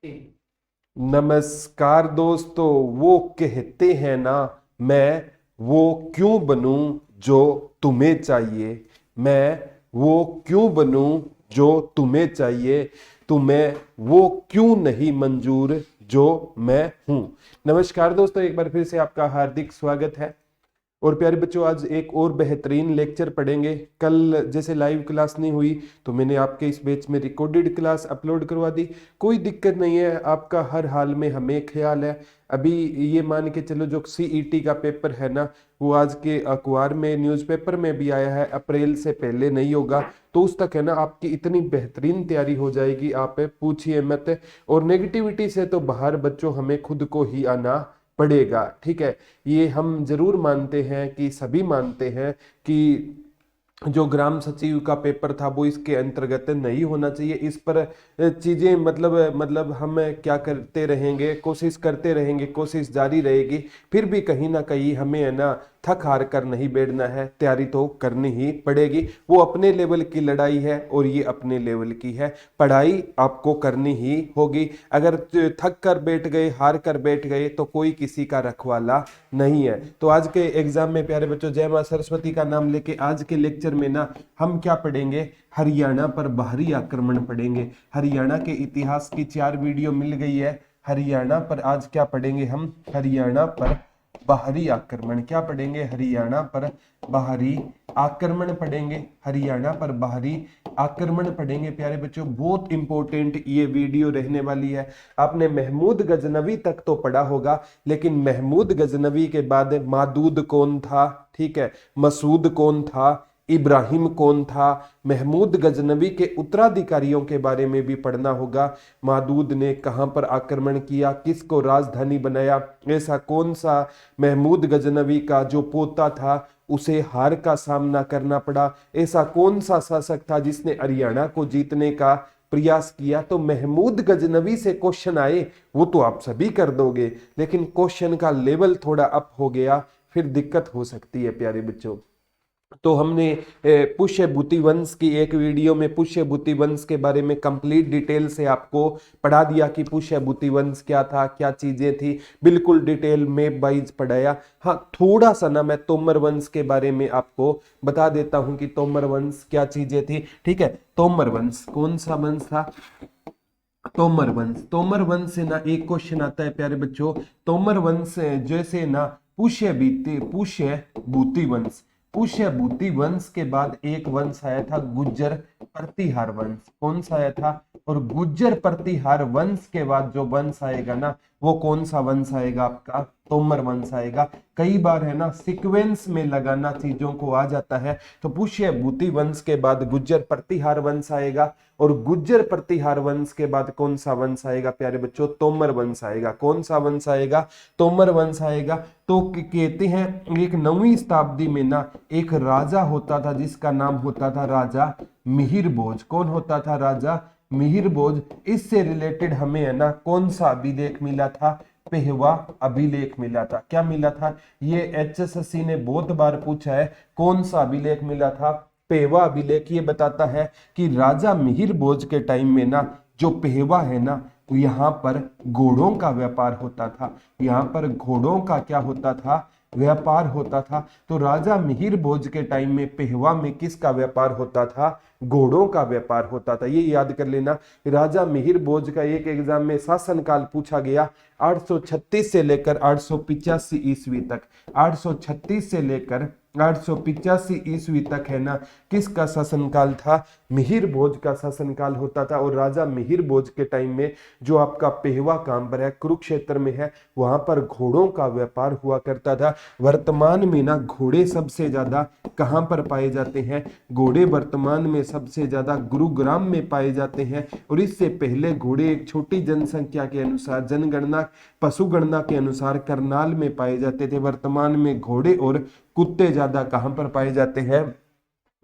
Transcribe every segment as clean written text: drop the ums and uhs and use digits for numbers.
नमस्कार दोस्तों। वो कहते हैं ना, मैं वो क्यों बनूं जो तुम्हें चाहिए। मैं वो क्यों बनूं जो तुम्हें चाहिए। तुम्हें वो क्यों नहीं मंजूर जो मैं हूं। नमस्कार दोस्तों, एक बार फिर से आपका हार्दिक स्वागत है। और प्यारे बच्चों, आज एक और बेहतरीन लेक्चर पढ़ेंगे। कल जैसे लाइव क्लास नहीं हुई तो मैंने आपके इस बैच में रिकॉर्डेड क्लास अपलोड करवा दी। कोई दिक्कत नहीं है, आपका हर हाल में हमें ख्याल है। अभी ये मान के चलो, जो सीईटी का पेपर है ना, वो आज के अखबार में न्यूज़पेपर में भी आया है, अप्रैल से पहले नहीं होगा। तो उस तक है ना, आपकी इतनी बेहतरीन तैयारी हो जाएगी, आप पूछिए मत। और नेगेटिविटी से तो बाहर बच्चों, हमें खुद को ही आना पड़ेगा। ठीक है, ये हम जरूर मानते हैं कि सभी मानते हैं कि जो ग्राम सचिव का पेपर था वो इसके अंतर्गत नहीं होना चाहिए। इस पर चीजें मतलब हम क्या करते रहेंगे, कोशिश करते रहेंगे, कोशिश जारी रहेगी। फिर भी कहीं ना कहीं हमें है ना, थक हार कर नहीं बैठना है, तैयारी तो करनी ही पड़ेगी। वो अपने लेवल की लड़ाई है और ये अपने लेवल की है। पढ़ाई आपको करनी ही होगी। अगर थक कर बैठ गए, हार कर बैठ गए तो कोई किसी का रखवाला नहीं है। तो आज के एग्जाम में प्यारे बच्चों, जय मां सरस्वती का नाम लेके आज के लेक्चर में ना हम क्या पढ़ेंगे, हरियाणा पर बाहरी आक्रमण पढ़ेंगे। हरियाणा के इतिहास की 4 वीडियो मिल गई है। हरियाणा पर आज क्या पढ़ेंगे हम, हरियाणा पर बाहरी आक्रमण। क्या पढ़ेंगे, हरियाणा पर बाहरी आक्रमण पढ़ेंगे। हरियाणा पर बाहरी आक्रमण पढ़ेंगे प्यारे बच्चों। बहुत इंपॉर्टेंट ये वीडियो रहने वाली है। आपने महमूद गजनवी तक तो पढ़ा होगा, लेकिन महमूद गजनवी के बाद मादूद कौन था, ठीक है, मसूद कौन था, इब्राहिम कौन था, महमूद गजनवी के उत्तराधिकारियों के बारे में भी पढ़ना होगा। मादूद ने कहां पर आक्रमण किया, किसको राजधानी बनाया, ऐसा कौन सा महमूद गजनवी का जो पोता था उसे हार का सामना करना पड़ा, ऐसा कौन सा शासक था जिसने हरियाणा को जीतने का प्रयास किया। तो महमूद गजनवी से क्वेश्चन आए वो तो आप सभी कर दोगे, लेकिन क्वेश्चन का लेवल थोड़ा अप हो गया, फिर दिक्कत हो सकती है प्यारे बच्चों। तो हमने पुष्यभूति वंश की एक वीडियो में पुष्यभूति वंश के बारे में कंप्लीट डिटेल से आपको पढ़ा दिया कि पुष्यभूति वंश क्या था, क्या चीजें थी, बिल्कुल डिटेल में वाइज पढ़ाया। हाँ, थोड़ा सा ना मैं तोमर वंश के बारे में आपको बता देता हूं कि तोमर वंश क्या चीजें थी। ठीक है, तोमर वंश कौन सा वंश था, तोमर वंश। तोमर वंश से ना एक क्वेश्चन आता है प्यारे बच्चों। तोमर वंश जैसे ना पुष्यभूति वंश, पुष्यभूति वंश के बाद एक वंश आया था गुज्जर प्रतिहार वंश। कौन सा आया था, और गुज्जर प्रतिहार वंश के बाद जो वंश आएगा ना, वो कौन सा वंश आएगा, आपका तोमर वंश आएगा। कई बार है ना सीक्वेंस में लगाना चीजों को आ जाता है। तो पुष्यभूति वंश के बाद गुज्जर प्रतिहार वंश आएगा, और गुज्जर प्रतिहार वंश के बाद कौन सा वंश आएगा प्यारे बच्चों, तोमर वंश आएगा। कौन सा वंश आएगा, तोमर वंश आएगा। तो कहते हैं एक 9वीं शताब्दी में ना एक राजा होता था जिसका नाम होता था राजा मिहिर भोज। कौन होता था, राजा मिहिर भोज। इससे रिलेटेड हमें है ना कौन सा अभिलेख मिला था, पेहवा अभिलेख मिला था। क्या मिला था, ये एचएसएससी ने बहुत बार पूछा है, कौन सा अभिलेख मिला था, पेहवा अभिलेख। ये बताता है कि राजा मिहिर भोज के टाइम में ना जो पेहवा है ना, यहाँ पर घोड़ों का व्यापार होता था। यहाँ पर घोड़ों का क्या होता था, व्यापार होता था। तो राजा मिहिर भोज के टाइम में पेहवा में किसका व्यापार होता था, घोड़ों का व्यापार होता था। ये याद कर लेना। राजा मिहिर भोज का एक एग्जाम में शासनकाल पूछा गया 836 से लेकर 885 ईस्वी तक। 836 से लेकर 885 ईस्वी तक है ना किसका शासनकाल था, मिहिर भोज का शासनकाल होता था। और राजा मिहिर भोज के टाइम में जो आपका पेहवा काम पर है, कुरुक्षेत्र में है, वहां पर घोड़ों का व्यापार हुआ करता था। वर्तमान में ना घोड़े सबसे ज्यादा कहां पर पाए जाते हैं, घोड़े वर्तमान में सबसे ज्यादा गुरुग्राम में पाए जाते हैं। और इससे पहले घोड़े एक छोटी जनसंख्या के अनुसार, जनगणना पशुगणना के अनुसार करनाल में पाए जाते थे। वर्तमान में घोड़े और कुत्ते ज्यादा कहां पर पाए जाते हैं,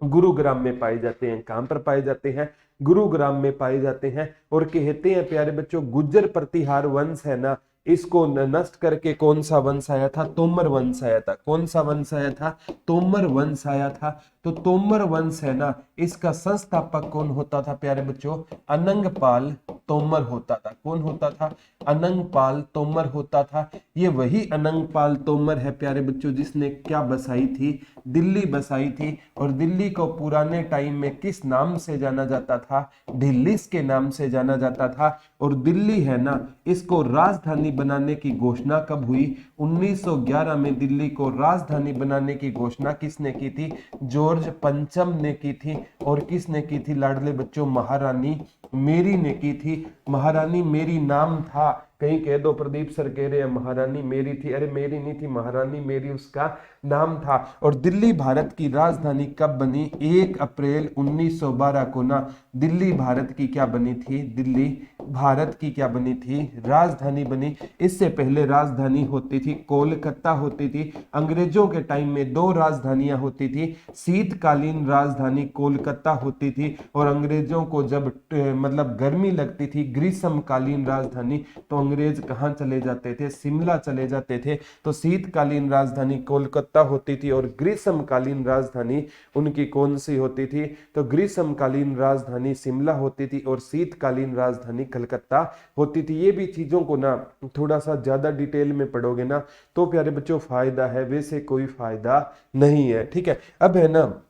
गुरुग्राम में पाए जाते हैं। कहां पर पाए जाते हैं, गुरुग्राम में पाए जाते हैं। और कहते हैं प्यारे बच्चों, गुज्जर प्रतिहार वंश है ना, इसको नष्ट करके कौन सा वंश आया था, तोमर वंश आया था। कौन सा वंश आया था, तोमर वंश आया था। तो तोमर वंश है ना, इसका संस्थापक कौन होता था प्यारे बच्चों, अनंगपाल तोमर होता था। कौन होता था? अनंगपाल तोमर होता था। ये वही अनंगपाल तोमर है प्यारे बच्चों जिसने क्या बसाई थी? दिल्ली बसाई थी। और दिल्ली को पुराने टाइम में किस नाम से जाना जाता था? दिल्लीस के नाम से जाना जाता था। और दिल्ली है ना, इसको राजधानी बनाने की घोषणा कब हुई? 1911 में दिल्ली को राजधानी बनाने की घोषणा किसने की थी? जॉर्ज पंचम ने की थी। और किसने की थी लाडले बच्चों? महारानी मेरी ने की थी। महारानी मेरी नाम था। कहीं कह दो प्रदीप सर कह रहे हैं महारानी मेरी थी। अरे मेरी नहीं थी, महारानी मेरी उसका नाम था। और दिल्ली भारत की राजधानी कब बनी? 1 अप्रैल 1912 को ना दिल्ली भारत की क्या बनी थी? दिल्ली भारत की क्या बनी थी? राजधानी बनी। इससे पहले राजधानी होती थी कोलकाता होती थी। अंग्रेजों के टाइम में 2 राजधानियां होती थी। शीतकालीन राजधानी कोलकाता होती थी और अंग्रेजों को जब मतलब गर्मी लगती थी ग्रीष्मकालीन राजधानी, तो अंग्रेज कहाँ चले जाते थे? शिमला चले जाते थे। तो शीतकालीन राजधानी कोलकाता होती थी और ग्रीष्मकालीन राजधानी उनकी कौन सी होती थी? तो ग्रीष्मकालीन राजधानी शिमला होती थी और शीतकालीन राजधानी कलकत्ता होती थी। ये भी चीजों को ना थोड़ा सा ज्यादा डिटेल में पढ़ोगे ना तो प्यारे बच्चों फायदा है, वैसे कोई फायदा नहीं है। ठीक है, अब है ना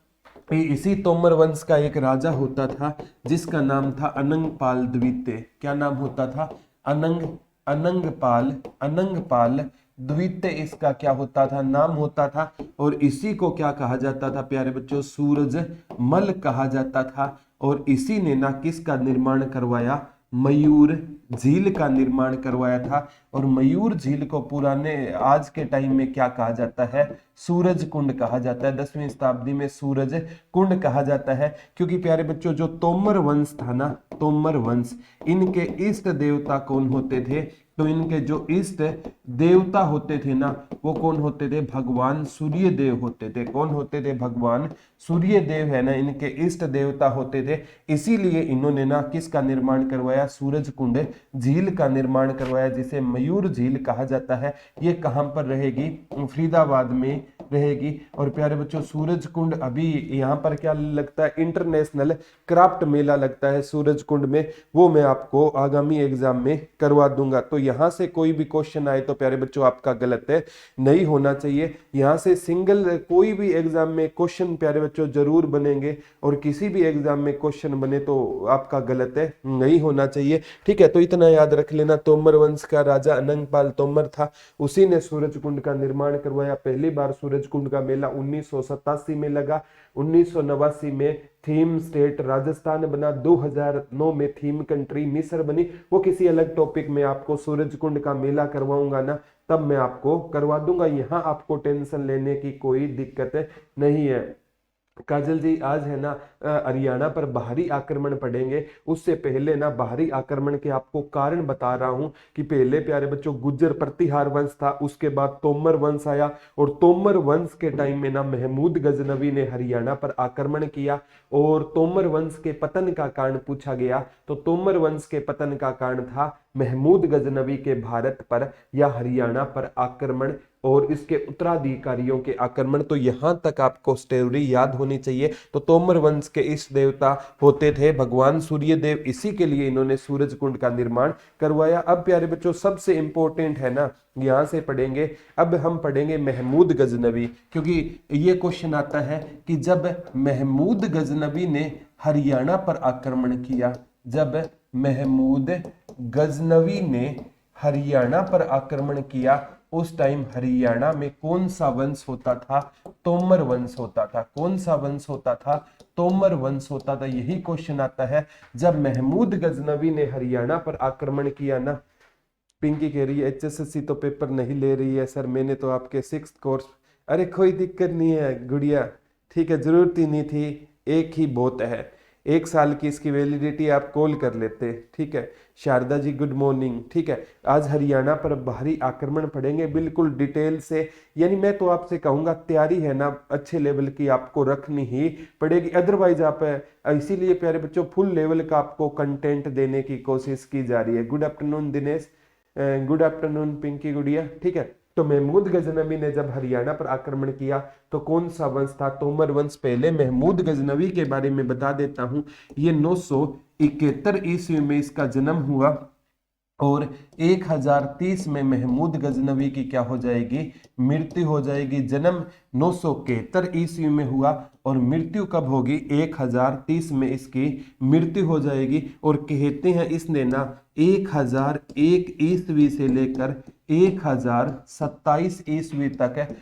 इसी तोमर वंश का एक राजा होता था जिसका नाम था अनंगपाल द्वितीय। क्या नाम होता था? अनंगपाल अनंगपाल द्वितीय इसका क्या होता था? नाम होता था। और इसी को क्या कहा जाता था प्यारे बच्चों? सूरजमल कहा जाता था। और इसी ने ना किसका निर्माण करवाया? मयूर झील का निर्माण करवाया था। और मयूर झील को पुराने आज के टाइम में क्या कहा जाता है? सूरज कुंड कहा जाता है। 10वीं शताब्दी में सूरज कुंड कहा जाता है। क्योंकि प्यारे बच्चों जो तोमर वंश था ना, तोमर वंश, इनके इष्ट देवता कौन होते थे? तो इनके जो इष्ट देवता होते थे ना वो कौन होते थे? भगवान सूर्य देव होते थे। कौन होते थे? भगवान सूर्य देव है ना इनके इष्ट देवता होते थे। इसीलिए इन्होंने ना किसका निर्माण करवाया? सूरज कुंड झील का निर्माण करवाया जिसे मयूर झील कहा जाता है। ये कहां पर रहेगी? फरीदाबाद में रहेगी। और प्यारे बच्चों सूरज कुंड अभी यहाँ पर क्या लगता है? इंटरनेशनल क्राफ्ट मेला लगता है सूरज कुंड में, वो मैं आपको आगामी एग्जाम में करवा दूंगा। तो यहाँ से कोई भी क्वेश्चन आए तो प्यारे बच्चों आपका गलत है नहीं होना चाहिए। यहाँ से सिंगल कोई भी एग्जाम में क्वेश्चन प्यारे बच्चों जरूर बनेंगे और किसी भी एग्जाम में क्वेश्चन बने तो आपका गलत है नहीं होना चाहिए। ठीक है, तो इतना याद रख लेना। तोमर वंश का राजा अनंगपाल तोमर था, उसी ने सूरज कुंड का निर्माण करवाया। पहली बार सूरज कुंड का मेला 1987 में लगा। 1989 में थीम स्टेट राजस्थान बना। 2009 में थीम कंट्री मिस्र बनी। वो किसी अलग टॉपिक में आपको सूरज कुंड का मेला करवाऊंगा ना तब मैं आपको करवा दूंगा। यहाँ आपको टेंशन लेने की कोई दिक्कत नहीं है। काजल जी आज है ना हरियाणा पर बाहरी आक्रमण पढ़ेंगे। उससे पहले ना बाहरी आक्रमण के आपको कारण बता रहा हूं कि पहले प्यारे बच्चों गुज्जर प्रतिहार वंश था, उसके बाद तोमर वंश आया। और तोमर वंश के टाइम में ना महमूद गजनवी ने हरियाणा पर आक्रमण किया। और तोमर वंश के पतन का कारण पूछा गया तो तोमर वंश के पतन का कारण था महमूद गजनवी के भारत पर या हरियाणा पर आक्रमण और इसके उत्तराधिकारियों के आक्रमण। तो यहां तक आपको स्टोरी याद होनी चाहिए। तो तोमर वंश के इस देवता होते थे भगवान सूर्य देव, इसी के लिए इन्होंने सूरज कुंड का निर्माण करवाया। अब प्यारे बच्चों सबसे इंपॉर्टेंट है ना यहां से पढ़ेंगे। अब हम पढ़ेंगे महमूद गजनवी, क्योंकि ये क्वेश्चन आता है कि जब महमूद गजनवी ने हरियाणा पर आक्रमण किया, जब महमूद गजनवी ने हरियाणा पर आक्रमण किया उस टाइम हरियाणा में कौन सा वंश होता था? तोमर वंश होता था। कौन सा वंश होता था? तोमर वंश होता था। यही क्वेश्चन आता है जब महमूद गजनवी ने हरियाणा पर आक्रमण किया ना। पिंकी कह रही है एचएसएससी तो पेपर नहीं ले रही है सर, मैंने तो आपके 6th कोर्स। अरे कोई दिक्कत नहीं है गुड़िया, ठीक है, जरूरत ही नहीं थी, एक ही बहुत है। 1 साल की इसकी वैलिडिटी आप कॉल कर लेते। ठीक है शारदा जी गुड मॉर्निंग। ठीक है आज हरियाणा पर बाहरी आक्रमण पढ़ेंगे बिल्कुल डिटेल से। यानी मैं तो आपसे कहूंगा तैयारी है ना अच्छे लेवल की आपको रखनी ही पड़ेगी, अदरवाइज आप इसीलिए प्यारे बच्चों फुल लेवल का आपको कंटेंट देने की कोशिश की जा रही है। Good afternoon Dinesh, good afternoon Pinky गुड़िया। ठीक है तो महमूद गजनवी ने जब हरियाणा पर आक्रमण किया तो कौन सा वंश था? तोमर वंश। पहले महमूद गजनवी के बारे में बता देता हूं। ये 971 ईस्वी में इसका जन्म हुआ और 1030 में महमूद गजनवी की क्या हो जाएगी? मृत्यु हो जाएगी। जन्म 971 ईस्वी में हुआ और मृत्यु कब होगी? 1030 में इसकी मृत्यु हो जाएगी। और कहते हैं इसने ना 1001 ईस्वी से लेकर 1027 ईस्वी तक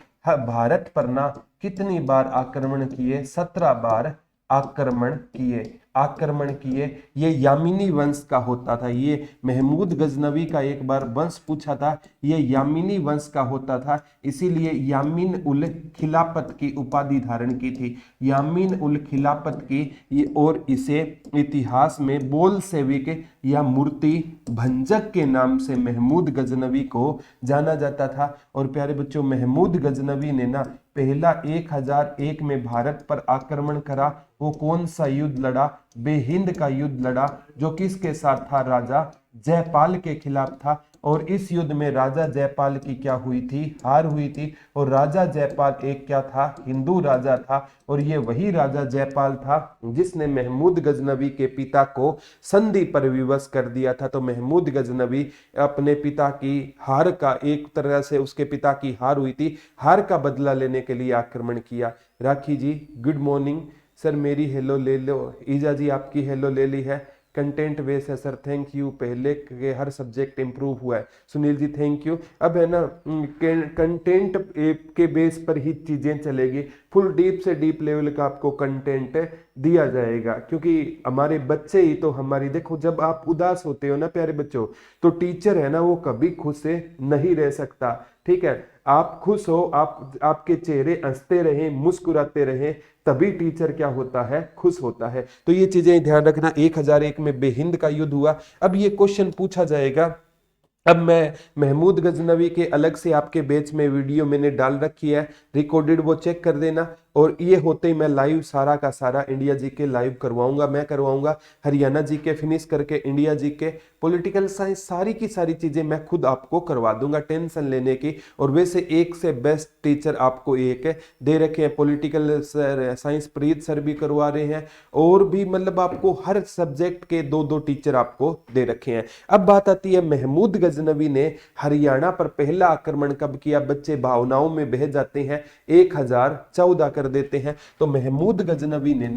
भारत पर ना कितनी बार आक्रमण किए? 17 बार आक्रमण किए। ये यामिनी वंश का होता था। ये महमूद गजनवी का एक बार वंश पूछा था, ये यामिनी वंश का होता था, इसीलिए यामीन उल खिलाफत की उपाधि धारण की थी। यामीन उल खिलाफत की ये, और इसे इतिहास में बोलशेविक या मूर्ति भंजक के नाम से महमूद गजनवी को जाना जाता था। और प्यारे बच्चों, महमूद गजनवी ने ना पहला 1001 में भारत पर आक्रमण करा। वो कौन सा युद्ध लड़ा? बेहिंद का युद्ध लड़ा, जो किसके साथ था? राजा जयपाल के खिलाफ था। और इस युद्ध में राजा जयपाल की क्या हुई थी? हार हुई थी। और राजा जयपाल एक क्या था? हिंदू राजा था। और ये वही राजा जयपाल था जिसने महमूद गजनवी के पिता को संधि पर विवश कर दिया था। तो महमूद गजनवी अपने पिता की हार का, एक तरह से उसके पिता की हार हुई थी, हार का बदला लेने के लिए आक्रमण किया। राखी जी गुड मॉर्निंग। सर मेरी हेलो ले लो। ईजा जी आपकी हेलो ले ली है। कंटेंट बेस है सर, थैंक यू। पहले के हर सब्जेक्ट इंप्रूव हुआ है। Sunil ji thank you. अब है ना कंटेंट के बेस पर ही चीजें चलेगी। फुल डीप से डीप लेवल का आपको कंटेंट दिया जाएगा, क्योंकि हमारे बच्चे ही तो हमारी, देखो जब आप उदास होते हो ना प्यारे बच्चों, तो टीचर है ना वो कभी खुश से नहीं रह सकता। ठीक है, आप खुश हो, आपके चेहरे हंसते रहे, मुस्कुराते रहे, तभी टीचर क्या होता है? खुश होता है। तो ये चीजें ध्यान रखना। 1001 में बेहिंद का युद्ध हुआ। अब ये क्वेश्चन पूछा जाएगा। अब मैं महमूद गजनवी के अलग से आपके बैच में वीडियो मैंने डाल रखी है रिकॉर्डेड, वो चेक कर देना। और ये होते ही मैं लाइव सारा का सारा इंडिया जीके लाइव करवाऊंगा। मैं करवाऊंगा हरियाणा जीके फिनिश करके, इंडिया जीके, पॉलिटिकल साइंस, सारी की सारी चीजें मैं खुद आपको करवा दूंगा, टेंशन लेने की। और वैसे एक से बेस्ट टीचर आपको एक दे रखे हैं, पॉलिटिकल साइंस प्रीत सर भी करवा रहे हैं, और भी मतलब आपको हर सब्जेक्ट के 2-2 टीचर आपको दे रखे हैं। अब बात आती है महमूद गजनवी ने हरियाणा पर पहला आक्रमण कब किया? बच्चे भावनाओं में बह जाते हैं, 1014 कर देते हैं। तो महमूद गजनवी ने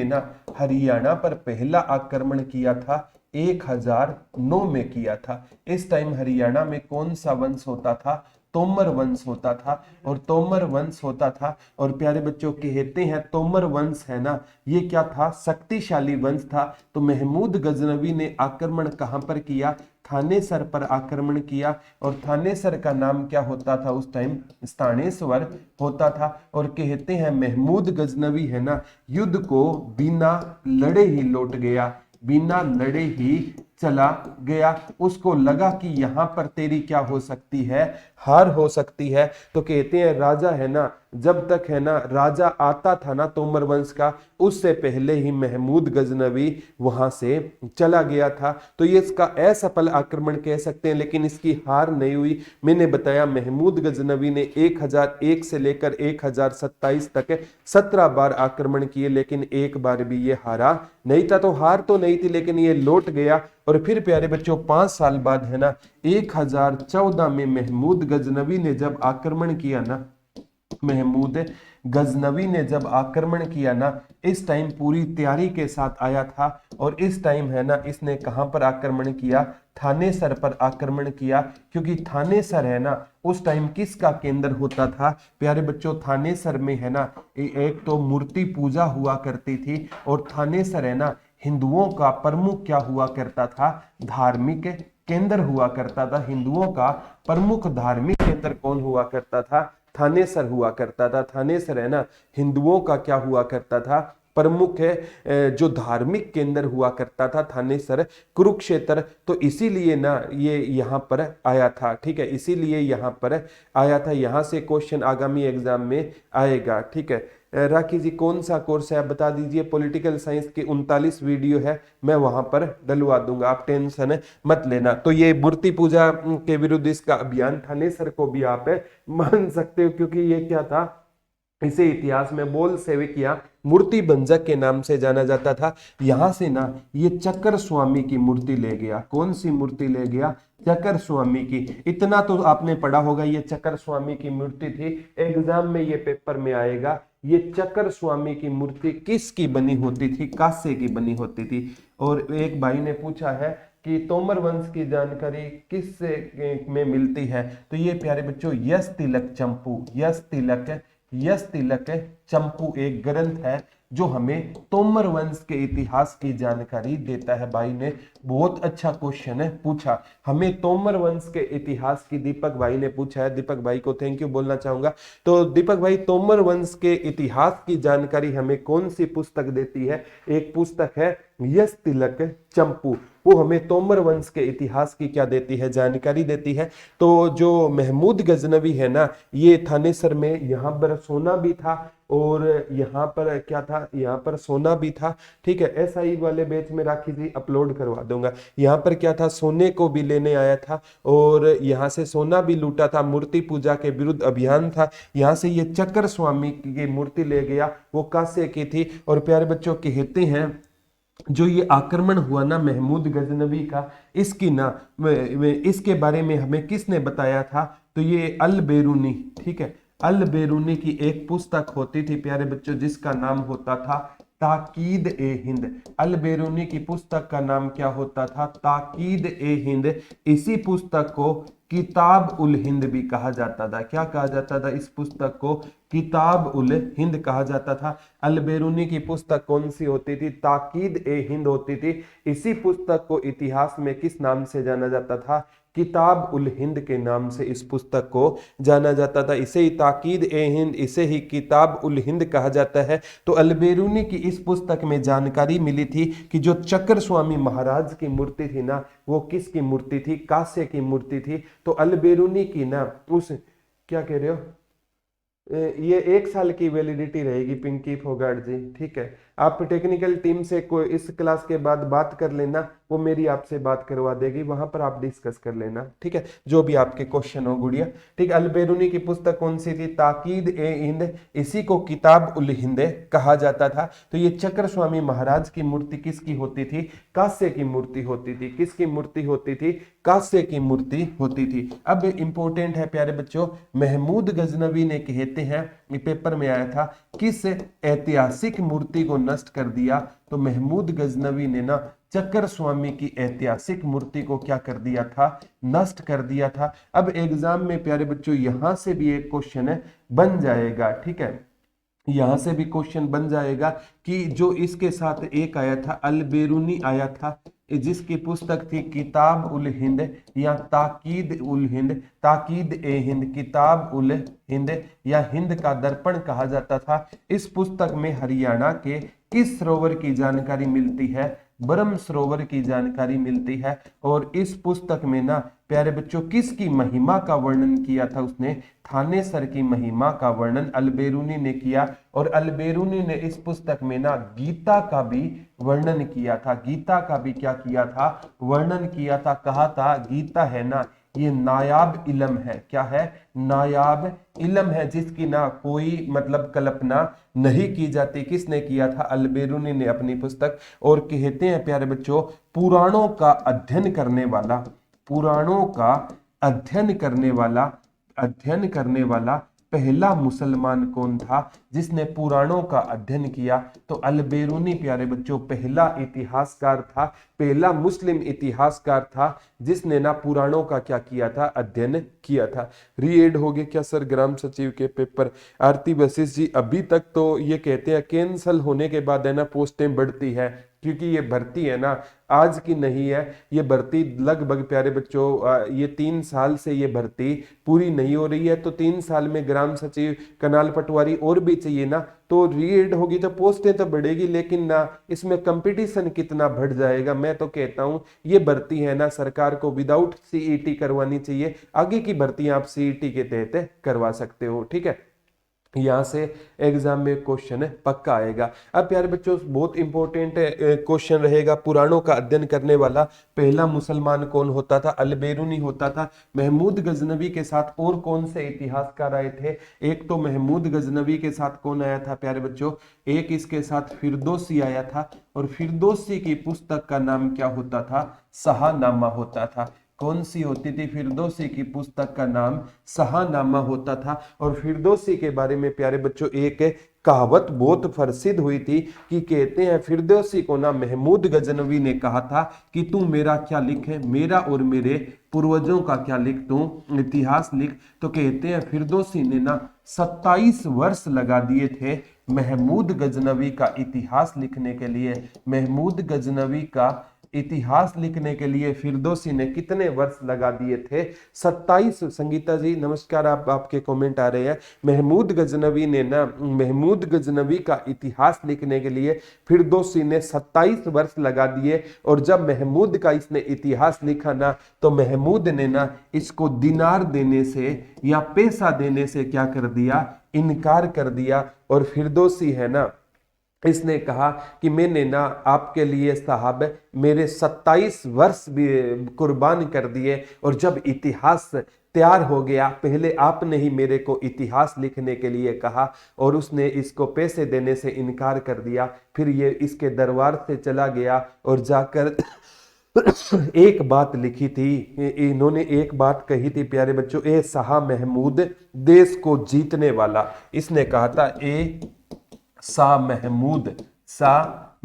ना हरियाणा पर पहला आक्रमण किया था 1009 में किया था। इस टाइम हरियाणा में कौन सा वंश होता था? तोमर वंश होता था। और तोमर वंश होता था। और प्यारे बच्चों कहते हैं तोमर वंश है ना, ये क्या था? शक्तिशाली वंश था। तो महमूद गजनवी ने आक्रमण कहां पर किया? थानेसर पर आक्रमण किया। और थानेसर का नाम क्या होता था उस टाइम? स्थानेश्वर होता था। और कहते हैं महमूद गजनवी है ना युद्ध को बिना लड़े ही लौट गया, बिना लड़े ही चला गया। उसको लगा कि यहां पर तेरी क्या हो सकती है? हार हो सकती है। तो कहते हैं राजा है ना, जब तक है ना राजा आता था ना तोमर वंश का, उससे पहले ही महमूद गजनवी वहां से चला गया था। तो ये इसका असफल आक्रमण कह सकते हैं, लेकिन इसकी हार नहीं हुई। मैंने बताया महमूद गजनवी ने 1001 से लेकर 1027 तक 17 बार आक्रमण किए, लेकिन एक बार भी ये हारा नहीं था। तो हार तो नहीं थी, लेकिन ये लौट गया। और फिर प्यारे बच्चों 5 साल बाद है ना 1014 में महमूद गजनवी ने जब आक्रमण किया ना, महमूद गजनवी ने जब आक्रमण किया ना, इस टाइम पूरी तैयारी के साथ आया था। और इस टाइम है ना इसने कहां पर आक्रमण किया? थानेसर पर आक्रमण किया। क्योंकि थानेसर है ना उस टाइम किसका केंद्र होता था? प्यारे बच्चों थानेसर में है ना एक तो मूर्ति पूजा हुआ करती थी, और थानेसर है ना हिंदुओं का प्रमुख क्या हुआ करता था? धार्मिक केंद्र हुआ करता था। हिंदुओं का प्रमुख धार्मिक केंद्र कौन हुआ करता था? थानेसर हुआ करता था। थानेसर है ना हिंदुओं का क्या हुआ करता था? प्रमुख है जो धार्मिक केंद्र हुआ करता था थानेसर, कुरुक्षेत्र। तो इसीलिए ना ये यहाँ पर आया था। ठीक है, इसीलिए यहाँ पर आया था। यहाँ से क्वेश्चन आगामी एग्जाम में आएगा। ठीक है, राखी जी कौन सा कोर्स है आप बता दीजिए। पॉलिटिकल साइंस की 39 वीडियो है, मैं वहां पर डलवा दूंगा, आप टेंशन मत लेना। तो ये मूर्ति पूजा के विरुद्ध इसका अभियान थानेसर को भी आप मान सकते हो, क्योंकि ये क्या था, इसे इतिहास में बोल्शेविक या मूर्ति भंजक के नाम से जाना जाता था। यहां से ना ये चक्कर स्वामी की मूर्ति ले गया। कौन सी मूर्ति ले गया? चक्कर स्वामी की। इतना तो आपने पढ़ा होगा, ये चक्कर स्वामी की मूर्ति थी, एग्जाम में ये पेपर में आएगा। ये चक्कर स्वामी की मूर्ति किसकी बनी होती थी? कांसे की बनी होती थी। और एक भाई ने पूछा है कि तोमर वंश की जानकारी किस में मिलती है? तो ये प्यारे बच्चों यश तिलक चंपू, यश तिलक चंपू एक ग्रंथ है जो हमें तोमर वंश के इतिहास की जानकारी देता है। भाई ने बहुत अच्छा क्वेश्चन है पूछा, हमें तोमर वंश के इतिहास की दीपक भाई ने पूछा है। दीपक भाई को थैंक यू बोलना चाहूंगा। तो दीपक भाई, तोमर वंश के इतिहास की जानकारी हमें कौन सी पुस्तक देती है? एक पुस्तक है यश तिलक चंपू, वो हमें तोमर वंश के इतिहास की क्या देती है? जानकारी देती है। तो जो महमूद गजनवी है ना, ये थानेसर में यहाँ पर सोना भी था और यहाँ पर क्या था, यहाँ पर सोना भी था। ठीक है, एसआई वाले बैच में राखी जी अपलोड करवा दूंगा। यहाँ पर क्या था, सोने को भी लेने आया था और यहाँ से सोना भी लूटा था। मूर्ति पूजा के विरुद्ध अभियान था। यहाँ से ये चक्कर स्वामी की मूर्ति ले गया, वो कांसे की थी। और प्यारे बच्चों कहते हैं जो ये आक्रमण हुआ ना महमूद गजनवी का, इसकी ना इसके बारे में हमें किसने बताया था? तो ये अल बेरूनी, ठीक है, अल बेरूनी की एक पुस्तक होती थी प्यारे बच्चों जिसका नाम होता था ताकीद ए हिंद। अल बेरूनी की पुस्तक का नाम क्या होता था? ताकीद ए हिंद। इसी पुस्तक को किताब उल हिंद भी कहा जाता था। क्या कहा जाता था? इस पुस्तक को किताब उल हिंद कहा जाता था। अल बेरूनी की पुस्तक कौन सी होती थी? ताकीद ए हिंद होती थी। इसी पुस्तक को इतिहास में किस नाम से जाना जाता था? किताब उल हिंद के नाम से इस पुस्तक को जाना जाता था। इसे ही ताकीद ए हिंद, इसे ही किताब उल हिंद कहा जाता है। तो अल बेरूनी की इस पुस्तक में जानकारी मिली थी कि जो चक्कर स्वामी महाराज की मूर्ति थी ना, वो किसकी मूर्ति थी? कांसे की मूर्ति थी। तो अल बेरूनी की ना उस, क्या कह रहे हो, ये 1 साल की वैलिडिटी रहेगी पिंकी फोगाट जी। ठीक है, आप टेक्निकल टीम से कोई इस क्लास के बाद बात कर लेना, वो मेरी आपसे बात करवा देगी, वहां पर आप डिस्कस कर लेना। ठीक है, जो भी आपके क्वेश्चन हो गुड़िया। ठीक, अल बेरूनी की पुस्तक कौन सी थी? ताकीद ए हिंद। इसी को किताब उल हिंद कहा जाता था। तो ये चक्र स्वामी महाराज की मूर्ति किसकी होती थी? कांसे की मूर्ति होती थी। किसकी मूर्ति होती थी? कांसे की मूर्ति होती थी। अब इंपॉर्टेंट है प्यारे बच्चों, महमूद गजनवी ने कहते हैं, पेपर में आया था, किस ऐतिहासिक मूर्ति को नष्ट कर दिया? तो महमूद गजनवी ने ना चक्कर स्वामी की ऐतिहासिक मूर्ति को क्या कर दिया था? नष्ट कर दिया था। अब एग्जाम में प्यारे बच्चों यहां से भी एक क्वेश्चन बन जाएगा। ठीक है, यहां से भी क्वेश्चन बन जाएगा कि जो इसके साथ एक आया था अल बेरूनी आया था, जिसकी पुस्तक थी किताब उल हिंद या ताकीद उल हिंद, ताकीद ए हिंद, किताब उल हिंद या हिंद का दर्पण कहा जाता था। इस पुस्तक में हरियाणा के किस सरोवर की जानकारी मिलती है? ब्रह्म सरोवर की जानकारी मिलती है। और इस पुस्तक में ना प्यारे बच्चों किसकी महिमा का वर्णन किया था? उसने थानेसर की महिमा का वर्णन अल बेरूनी ने किया। और अल बेरूनी ने इस पुस्तक में ना गीता का भी वर्णन किया था। गीता का भी क्या किया था? वर्णन किया था। कहा था गीता है ना, ये नायाब इल्म है। क्या है? नायाब इल्म है, जिसकी ना कोई मतलब कल्पना नहीं की जाती। किसने किया था? अल बेरूनी ने अपनी पुस्तक। और कहते हैं प्यारे बच्चों, पुराणों का अध्ययन करने वाला, पुराणों का अध्ययन करने वाला पहला मुसलमान कौन था जिसने पुराणों का अध्ययन किया? तो अल बेरूनी प्यारे बच्चों पहला इतिहासकार था, पहला मुस्लिम इतिहासकार था जिसने ना पुराणों का क्या किया था? अध्ययन किया था। रीएड हो गए क्या सर ग्राम सचिव के पेपर? आरती वशिष्ठ जी, अभी तक तो ये कहते हैं कैंसल होने के बाद है ना पोस्टें बढ़ती है, क्योंकि ये भर्ती है ना आज की नहीं है। ये भर्ती लगभग प्यारे बच्चों ये 3 साल से ये भर्ती पूरी नहीं हो रही है। तो 3 साल में ग्राम सचिव, कनाल पटवारी और भी चाहिए ना, तो रीएड होगी तो पोस्टें तो बढ़ेगी, लेकिन ना इसमें कंपटीशन कितना बढ़ जाएगा। मैं तो कहता हूं ये भर्ती है ना सरकार को विदाउट सीईटी करवानी चाहिए। आगे की भर्तियां आप सीईटी के तहत करवा सकते हो। ठीक है, यहाँ से एग्जाम में क्वेश्चन पक्का आएगा। अब प्यारे बच्चों बहुत इंपॉर्टेंट क्वेश्चन रहेगा, पुराणों का अध्ययन करने वाला पहला मुसलमान कौन होता था? अल-बेरूनी होता था। महमूद गजनवी के साथ और कौन से इतिहासकार आए थे? एक तो महमूद गजनवी के साथ कौन आया था प्यारे बच्चों? एक इसके साथ फिरदौसी आया था, और फिरदौसी की पुस्तक का नाम क्या होता था? शाहनामा होता था। कौन सी होती थी? फिरदौसी की पुस्तक का नाम शाहनामा होता था। और फिरदौसी के बारे में प्यारे बच्चों एक कहावत बहुत प्रसिद्ध हुई थी कि कहते हैं फिरदौसी को ना महमूद गजनवी ने कहा था कि तू मेरा क्या लिख है, मेरा और मेरे पूर्वजों का क्या लिख, तू इतिहास लिख। तो कहते हैं फिरदौसी ने ना 27 वर्ष लगा दिए थे महमूद गजनवी का इतिहास लिखने के लिए। महमूद गजनवी का इतिहास लिखने के लिए फिरदौसी ने कितने वर्ष लगा दिए थे? 27। संगीता जी नमस्कार, आपके कमेंट आ रहे हैं। महमूद गजनवी ने ना, महमूद गजनवी का इतिहास लिखने के लिए फिरदौसी ने 27 वर्ष लगा दिए। और जब महमूद का इसने इतिहास लिखा ना, तो महमूद ने ना इसको दिनार देने से या पैसा देने से क्या कर दिया? इनकार कर दिया। और फिरदौसी है ना, इसने कहा कि मैंने ना आपके लिए साहब मेरे 27 वर्ष भी कुर्बान कर दिए, और जब इतिहास तैयार हो गया, पहले आपने ही मेरे को इतिहास लिखने के लिए कहा और उसने इसको पैसे देने से इनकार कर दिया। फिर ये इसके दरबार से चला गया और जाकर एक बात लिखी थी, इन्होंने एक बात कही थी प्यारे बच्चों, ए शाह महमूद देश को जीतने वाला। इसने कहा था ए शाह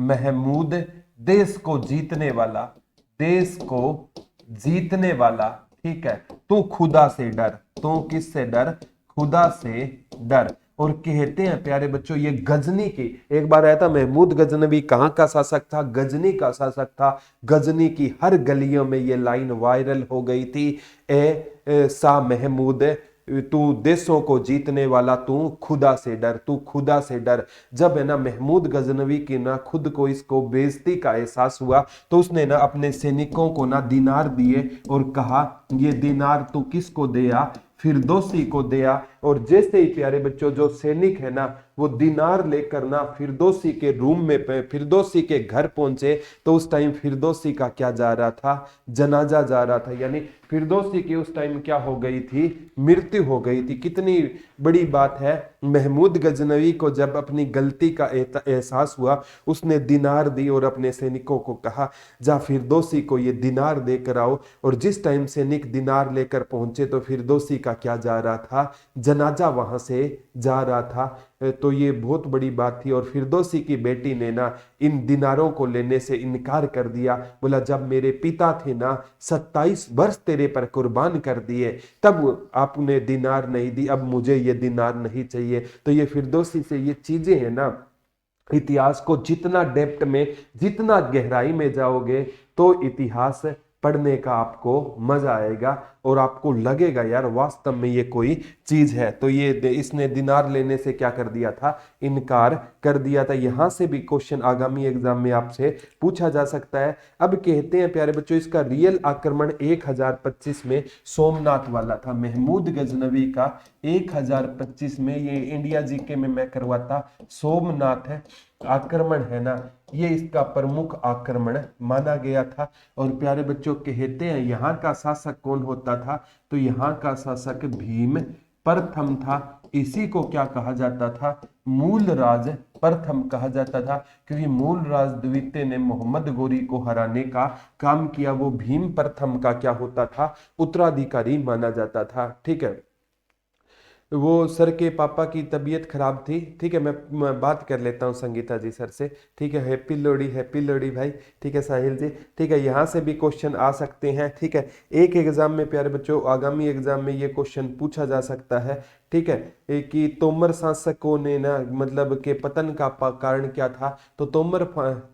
महमूद देश को जीतने वाला, देश को जीतने वाला। ठीक है, तू खुदा से डर। तू किससे डर? खुदा से डर। और कहते हैं प्यारे बच्चों ये गजनी की, एक बार आया था महमूद गजनवी कहाँ का शासक था? गजनी का शासक था। गजनी की हर गलियों में ये लाइन वायरल हो गई थी, ए शाह महमूद तू देशों को जीतने वाला, तू खुदा से डर, तू खुदा से डर। जब है ना महमूद गजनवी की ना खुद को इसको बेइज्जती का एहसास हुआ, तो उसने ना अपने सैनिकों को ना दिनार दिए और कहा ये दिनार तू किसको दिया? फिरदौसी को दिया। और जैसे ही प्यारे बच्चों जो सैनिक है ना वो दिनार लेकर ना फिरदौसी के रूम में फिरदौसी के घर पहुंचे, तो उस टाइम फिरदौसी का क्या जा रहा था? जनाजा जा रहा था। यानी फिरदौसी की उस टाइम क्या हो गई थी? मृत्यु हो गई थी। कितनी बड़ी बात है। महमूद गजनवी को जब अपनी गलती का एहसास हुआ, उसने दिनार दी और अपने सैनिकों को कहा जा फिरदौसी को ये दिनार देकर आओ। और जिस टाइम सैनिक दिनार लेकर पहुंचे, तो फिरदौसी का क्या जा रहा था? जनाजा वहां से जा रहा था। तो ये बहुत बड़ी बात थी। और फिरदौसी की बेटी ने ना इन दिनारों को लेने से इनकार कर दिया। बोला जब मेरे पिता थे ना 27 वर्ष तेरे पर कुर्बान कर दिए, तब आपने दिनार नहीं दी, अब मुझे ये दिनार नहीं चाहिए। तो ये फिरदौसी से ये चीजें हैं ना, इतिहास को जितना डेप्थ में, जितना गहराई में जाओगे, तो इतिहास पढ़ने का आपको मजा आएगा और आपको लगेगा यार वास्तव में ये कोई चीज है। तो ये इसने दिनार लेने से क्या कर दिया था? इनकार कर दिया था। यहां से भी क्वेश्चन आगामी एग्जाम में आपसे पूछा जा सकता है। अब कहते हैं प्यारे बच्चों इसका रियल आक्रमण 1025 में सोमनाथ वाला था। महमूद गजनवी का 1025 में, ये इंडिया जीके में मैं करवाता, सोमनाथ है आक्रमण है ना, ये इसका प्रमुख आक्रमण माना गया था। और प्यारे बच्चों कहते हैं यहाँ का शासक कौन होता था? तो यहाँ का शासक भीम प्रथम था। इसी को क्या कहा जाता था? मूलराज प्रथम कहा जाता था, क्योंकि मूलराज द्वितीय ने मोहम्मद गोरी को हराने का काम किया। वो भीम प्रथम का क्या होता था? उत्तराधिकारी माना जाता था। ठीक है, वो सर के पापा की तबीयत खराब थी। ठीक है, मैं बात कर लेता हूँ संगीता जी सर से। ठीक है, हैप्पी लोहड़ी भाई। ठीक है साहिल जी। ठीक है, यहाँ से भी क्वेश्चन आ सकते हैं। ठीक है, एक एग्जाम में प्यारे बच्चों, आगामी एग्जाम में ये क्वेश्चन पूछा जा सकता है। ठीक है, कि तोमर शासकों ने ना मतलब के पतन का कारण क्या था? तो तोमर,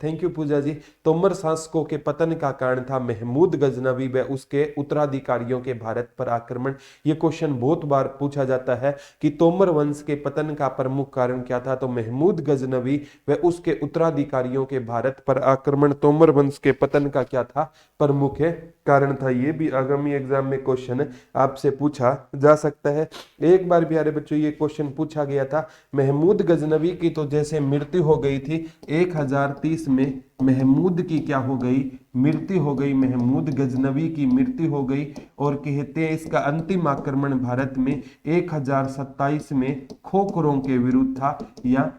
थैंक यू पूजा जी, तोमर शासकों के पतन का कारण था महमूद गजनवी व उसके उत्तराधिकारियों के भारत पर आक्रमण। ये क्वेश्चन बहुत बार पूछा जाता है कि तोमर वंश के पतन का प्रमुख कारण क्या था? तो महमूद गजनवी व उसके उत्तराधिकारियों के भारत पर आक्रमण तोमर वंश के पतन का क्या था? प्रमुख कारण था। ये भी आगामी एग्जाम में क्वेश्चन आपसे पूछा जा सकता है। एक बार प्यारे बच्चों ये क्वेश्चन पूछा गया था। महमूद गजनवी की तो जैसे मृत्यु हो गई थी 1030 में, महमूद की क्या हो गई, मृत्यु हो गई, महमूद गजनवी की मृत्यु हो गई। और कहते हैं इसका अंतिम आक्रमण भारत में 1027 में खोखरों के विरुद्ध था या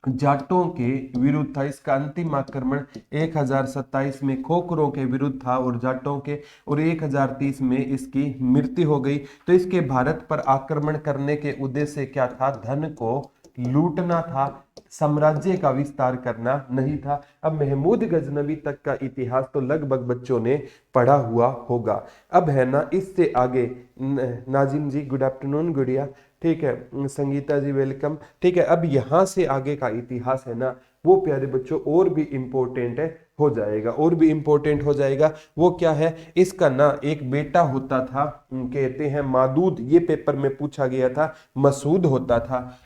जाटों के विरुद्ध था। इसका अंतिम आक्रमण 1027 में खोखरों के विरुद्ध था और जाटों के, और 1030 में इसकी मृत्यु हो गई। तो इसके भारत पर आक्रमण करने के उद्देश्य क्या था, धन को लूटना था, साम्राज्य का विस्तार करना नहीं था। अब महमूद गजनवी तक का इतिहास तो लगभग बच्चों ने पढ़ा हुआ होगा। अब है ना इससे आगे, नाजिम जी गुड आफ्टरनून, गुड़िया, ठीक है, संगीता जी वेलकम, ठीक है। अब यहाँ से आगे का इतिहास है ना वो प्यारे बच्चों और भी इम्पोर्टेंट है, हो जाएगा, और भी इम्पोर्टेंट हो जाएगा। वो क्या है, इसका ना एक बेटा होता था, कहते हैं मादूद, ये पेपर में पूछा गया था, मसूद होता था।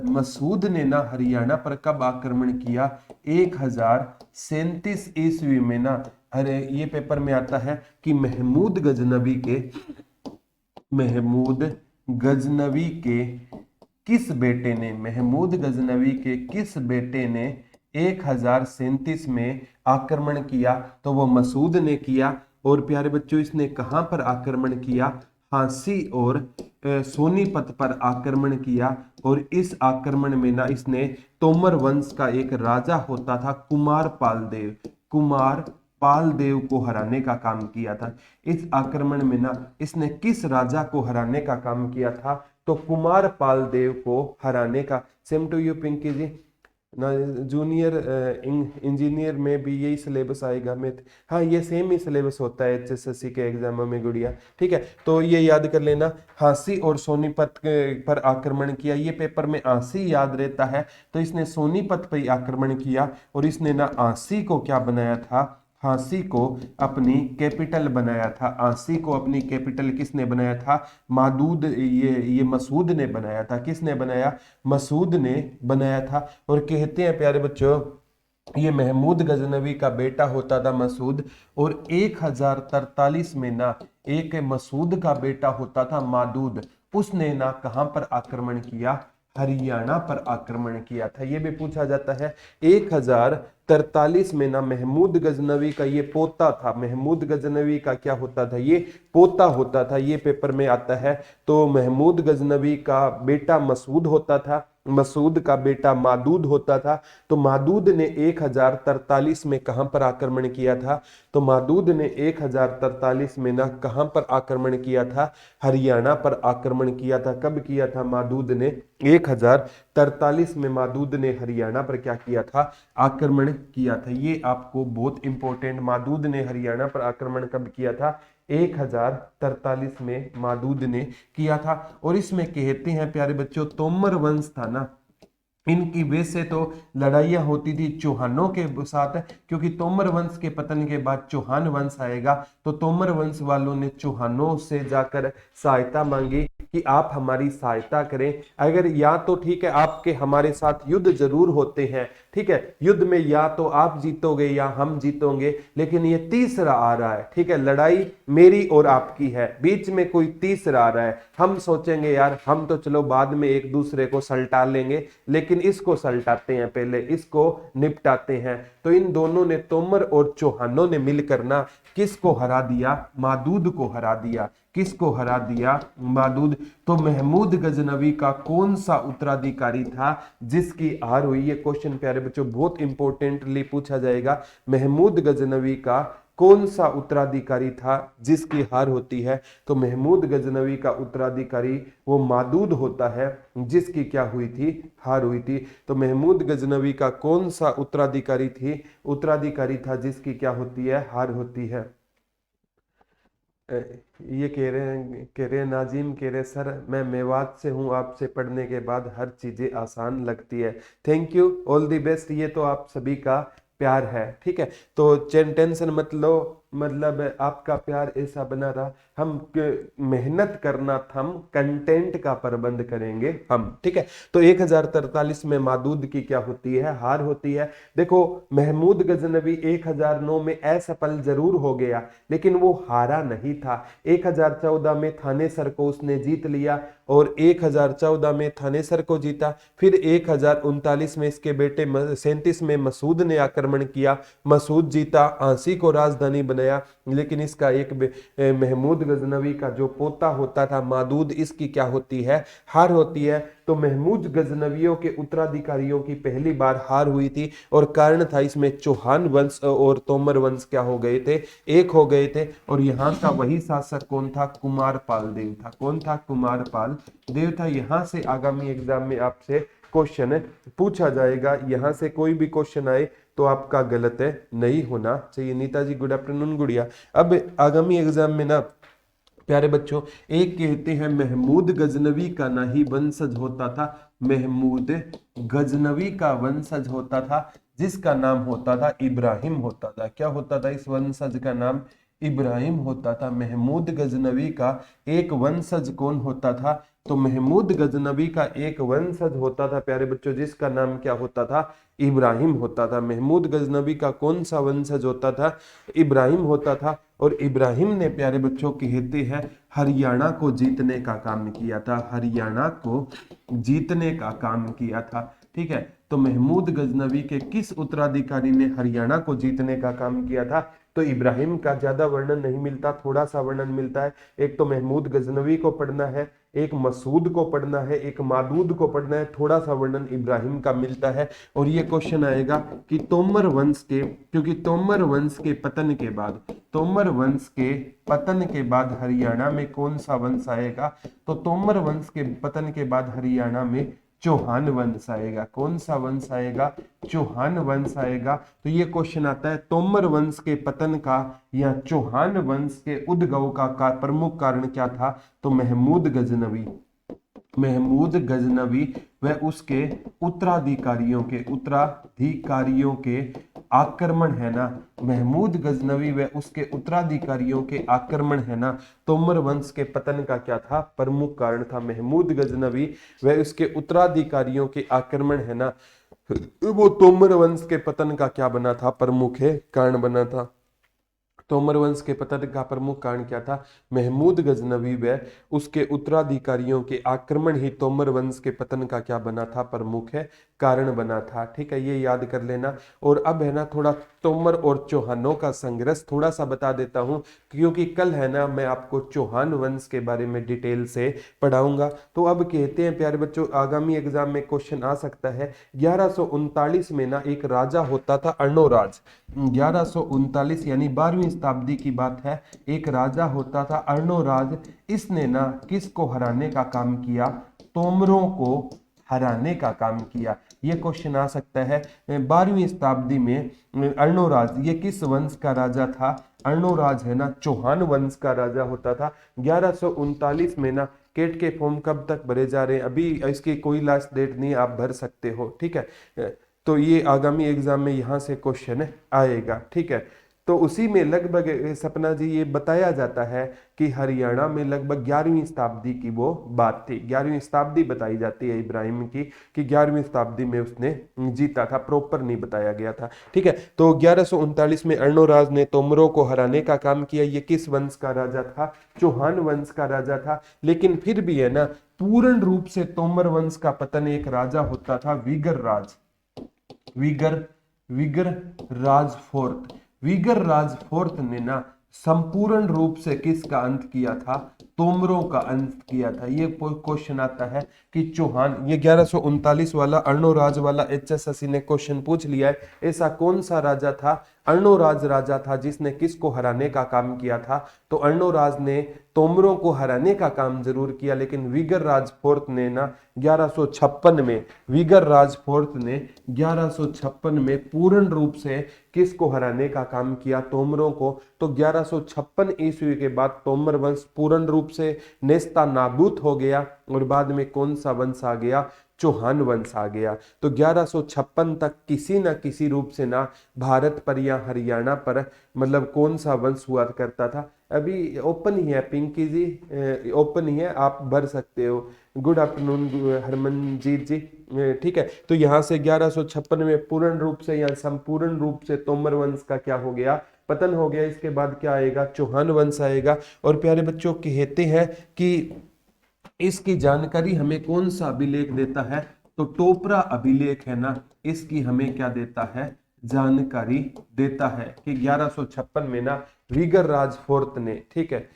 मसूद ने ना हरियाणा पर कब आक्रमण किया, 1037 ईस्वी में ना। अरे ये पेपर में आता है कि महमूद गजनवी के किस बेटे ने, महमूद गजनवी के किस बेटे ने 1037 में आक्रमण किया, तो वो मसूद ने किया। और प्यारे बच्चों इसने कहां पर आक्रमण किया, हांसी और सोनीपत पर आक्रमण किया। और इस आक्रमण में ना इसने तोमर वंश का एक राजा होता था कुमार पाल देव को हराने का काम किया था। इस आक्रमण में ना इसने किस राजा को हराने का काम किया था, तो कुमार पाल देव को हराने का। सेम टू यू पिंकी जी ना, जूनियर इंजीनियर में भी यही सिलेबस आएगा। मैं हाँ ये सेम ही सिलेबस होता है HSSC के एग्जामों में गुड़िया, ठीक है। तो ये याद कर लेना, हांसी और सोनीपत पर आक्रमण किया। ये पेपर में आंसी याद रहता है, तो इसने सोनीपत पर आक्रमण किया और इसने ना आंसी को क्या बनाया था, हांसी को अपनी कैपिटल बनाया था। आंसी को अपनी कैपिटल किसने बनाया था, मादूद, ये मसूद ने बनाया था। किसने बनाया, मसूद ने बनाया था। और कहते हैं प्यारे बच्चों ये महमूद गजनवी का बेटा होता था मसूद। और 1043 में ना एक मसूद का बेटा होता था मादूद, उसने ना कहां पर आक्रमण किया, हरियाणा पर आक्रमण किया था। ये भी पूछा जाता है। 1043 में ना महमूद गजनवी का ये पोता था, महमूद गजनवी का क्या होता था, ये पोता होता था। ये पेपर में आता है। तो महमूद गजनवी का बेटा मसूद होता था, मसूद का बेटा मादूद होता था। तो मादूद ने 1043 में कहां पर आक्रमण किया था, तो मादूद ने 1043 में ना कहां पर आक्रमण किया था, हरियाणा पर आक्रमण किया था। कब किया था मादूद ने, 1043 में मादूद ने हरियाणा पर क्या किया था, आक्रमण किया था। ये आपको बहुत इंपॉर्टेंट, मादूद ने हरियाणा पर आक्रमण कब किया था, 1043 में मादूद ने किया था। और इसमें कहते हैं प्यारे बच्चों तोमर वंश था ना, इनकी वैसे तो लड़ाइयां होती थी चौहानों के साथ, क्योंकि तोमर वंश के पतन के बाद चौहान वंश आएगा। तो तोमर वंश वालों ने चौहानों से जाकर सहायता मांगी कि आप हमारी सहायता करें। अगर या तो ठीक है आपके हमारे साथ युद्ध जरूर होते हैं, ठीक है, युद्ध में या तो आप जीतोगे या हम जीतोगे, लेकिन ये तीसरा आ रहा है, ठीक है, लड़ाई मेरी और आपकी है, बीच में कोई तीसरा आ रहा है। हम सोचेंगे यार हम तो चलो बाद में एक दूसरे को सल्टा लेंगे, लेकिन इसको सल्टाते हैं, पहले इसको निपटाते हैं। तो इन दोनों ने, तोमर और चौहानों ने मिलकर ना किसको हरा दिया, मादूद को हरा दिया। किसको हरा दिया, मादूद। तो महमूद गजनवी का कौन सा उत्तराधिकारी था जिसकी हार हुई, ये क्वेश्चन प्यारे बच्चों बहुत इंपॉर्टेंटली पूछा जाएगा। महमूद गजनवी का कौन सा उत्तराधिकारी था जिसकी हार होती है, तो महमूद गजनवी का उत्तराधिकारी वो मादूद होता है जिसकी क्या हुई थी, हार हुई थी। तो महमूद गजनवी का कौन सा उत्तराधिकारी था जिसकी क्या होती है, हार होती है। ये कह रहे हैं नाजिम, कह रहे सर मैं मेवात से हूँ, आपसे पढ़ने के बाद हर चीजें आसान लगती है। Thank you, all the best. ये तो आप सभी का प्यार है, ठीक है। तो टेंशन मत लो, मतलब आपका प्यार ऐसा बना रहा, हम मेहनत करना थम, कंटेंट का प्रबंध करेंगे हम। ठीक है, तो 1043 में मादूद की क्या होती है, हार होती है। देखो महमूद गजनवी 1009 में असफल जरूर हो गया, लेकिन वो हारा नहीं था। 1014 में थानेसर को उसने जीत लिया, और 1014 में थानेसर को जीता। फिर 1039 में इसके बेटे 37 में मसूद ने आक्रमण किया, मसूद जीता, आंसी को राजधानी बनाया। लेकिन इसका एक महमूद गजनवी का जो पोता होता था मादूद, इसकी क्या होती है, हार होती है। तो महमूद गजनवियों के उत्तराधिकारियों की पहली बार हार हुई थी, और कारण था इसमें चौहान वंश और तोमर वंश क्या हो गए थे, एक हो गए थे। और यहाँ का वही शासक कौन था, कुमारपाल देव था। कौन था, कुमारपाल देव था। यहाँ से आगामी एग्जाम में आपसे क्वेश्चन पूछा जाएगा, यहाँ से कोई भी क्वेश्चन आए तो आपका गलत है नहीं होना चाहिए। नीता जी गुड आफ्टरनून गुड़िया। अब आगामी एग्जाम में ना प्यारे बच्चों, एक कहते हैं महमूद गजनवी का नहीं वंशज होता था, महमूद गजनवी का वंशज होता था, जिसका नाम होता था इब्राहिम होता था। क्या होता था, इस वंशज का नाम इब्राहिम होता था। महमूद गजनवी का एक वंशज कौन होता था, तो महमूद गजनवी का एक वंशज होता था प्यारे बच्चों, जिसका नाम क्या होता था, इब्राहिम होता था। महमूद गजनवी का कौन सा वंशज होता था, इब्राहिम होता था। और इब्राहिम ने प्यारे बच्चों कहते हैं हरियाणा को जीतने का काम किया था, हरियाणा को जीतने का काम किया था। ठीक है, तो महमूद गजनवी के किस उत्तराधिकारी ने हरियाणा को जीतने का काम किया था, तो इब्राहिम का ज्यादा वर्णन नहीं मिलता, थोड़ा सा वर्णन मिलता है। एक तो महमूद गजनवी को पढ़ना है, एक मसूद को पढ़ना है, एक मादूद को पढ़ना है, थोड़ा सा वर्णन इब्राहिम का मिलता है। और ये क्वेश्चन आएगा कि तोमर वंश के, क्योंकि तोमर वंश के पतन के बाद, तोमर वंश के पतन के बाद हरियाणा में कौन सा वंश आएगा, तो तोमर वंश के पतन के बाद हरियाणा में चौहान वंश आएगा। कौन सा वंश आएगा, चौहान वंश आएगा। तो ये क्वेश्चन आता है तोमर वंश के पतन का या चौहान वंश के उद्भव का प्रमुख कारण क्या था, तो महमूद गजनवी, महमूद गजनवी व उसके उत्तराधिकारियों के आक्रमण है ना, महमूद गजनवी व उसके उत्तराधिकारियों के आक्रमण है ना, तोमर वंश के पतन का क्या था, प्रमुख कारण था। महमूद गजनवी व उसके उत्तराधिकारियों के आक्रमण है ना, वो तोमर वंश के पतन का क्या बना था, प्रमुख है कारण बना था। तोमर वंश के पतन का प्रमुख कारण क्या था, महमूद गजनवी व उसके उत्तराधिकारियों के आक्रमण ही तोमर वंश के पतन का क्या बना था, प्रमुख है कारण बना था। ठीक है, ये याद कर लेना। और अब है ना थोड़ा तोमर और चौहानों का संघर्ष थोड़ा सा बता देता हूं, क्योंकि कल है ना मैं आपको चौहान वंश के बारे में डिटेल से पढ़ाऊंगा। तो अब कहते हैं प्यारे बच्चों, आगामी एग्जाम में क्वेश्चन आ सकता है, 1139 में ना एक राजा होता था अर्णोराज। 1139 यानी 12वीं शताब्दी की बात है। एक राजा होता था अर्णोराज, इसने ना किसको हराने का काम किया, तोमरों को हराने का काम किया। ये क्वेश्चन आ सकता है 12वीं शताब्दी में अर्णोराज ये किस वंश का राजा था, अर्णोराज है ना चौहान वंश का राजा होता था। 1139 में ना केट के फॉर्म कब तक भरे जा रहे हैं, अभी इसकी कोई लास्ट डेट नहीं, आप भर सकते हो। ठीक है, तो ये आगामी एग्जाम में यहाँ से क्वेश्चन आएगा। ठीक है, तो उसी में लगभग सपना जी ये बताया जाता है कि हरियाणा में लगभग 11वीं शताब्दी की वो बात थी, 11वीं शताब्दी बताई जाती है इब्राहिम की, कि 11वीं शताब्दी में उसने जीता था, प्रॉपर नहीं बताया गया था। ठीक है, तो 1139 में अर्णोराज ने तोमरों को हराने का काम किया। ये किस वंश का राजा था, चौहान वंश का राजा था। लेकिन फिर भी है ना पूर्ण रूप से तोमर वंश का पतन एक राजा होता था विगर राज, विगर राज फोर्थ। विगर राज फोर्थ ने ना संपूर्ण रूप से किसका अंत किया था, तोमरों का अंत किया था। ये क्वेश्चन आता है कि चौहान, ये 1139 वाला अर्णोराज वाला HSSC ने क्वेश्चन पूछ लिया है, ऐसा कौन सा राजा था, अर्णोराज राजा था जिसने किसको हराने का काम किया था, तो अर्णोराज ने तोमरों को हराने का काम जरूर किया, लेकिन विगर राज फोर्थ ने ना 1156 में, विगर राज फोर्थ ने 1156 में पूर्ण रूप से किसको हराने का काम किया, तोमरों को। तो 1156 ईस्वी के बाद तोमर वंश पूर्ण रूप से नेस्ता नाबूद हो गया, और बाद में कौन सा वंश आ गया, चौहान वंश आ गया। तो 1156 तक किसी न किसी रूप से ना भारत पर या हरियाणा पर मतलब कौन सा वंश हुआ करता था। अभी ओपन ही है पिंकी जी, ओपन ही है, आप भर सकते हो। गुड आफ्टरनून हरमनजीत जी, ठीक है। तो यहाँ से 1156 में पूर्ण रूप से या संपूर्ण रूप से तोमर वंश का क्या हो गया, पतन हो गया। इसके बाद क्या आएगा, चौहान वंश आएगा। और प्यारे बच्चों कहते हैं कि इसकी जानकारी हमें कौन सा अभिलेख देता है, तो टोपरा अभिलेख है ना, इसकी हमें क्या देता है, जानकारी देता है कि 1156 में ना विगर राज फोर्थ ने, ठीक है,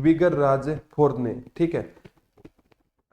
विगर राज फोर्थ ने, ठीक है।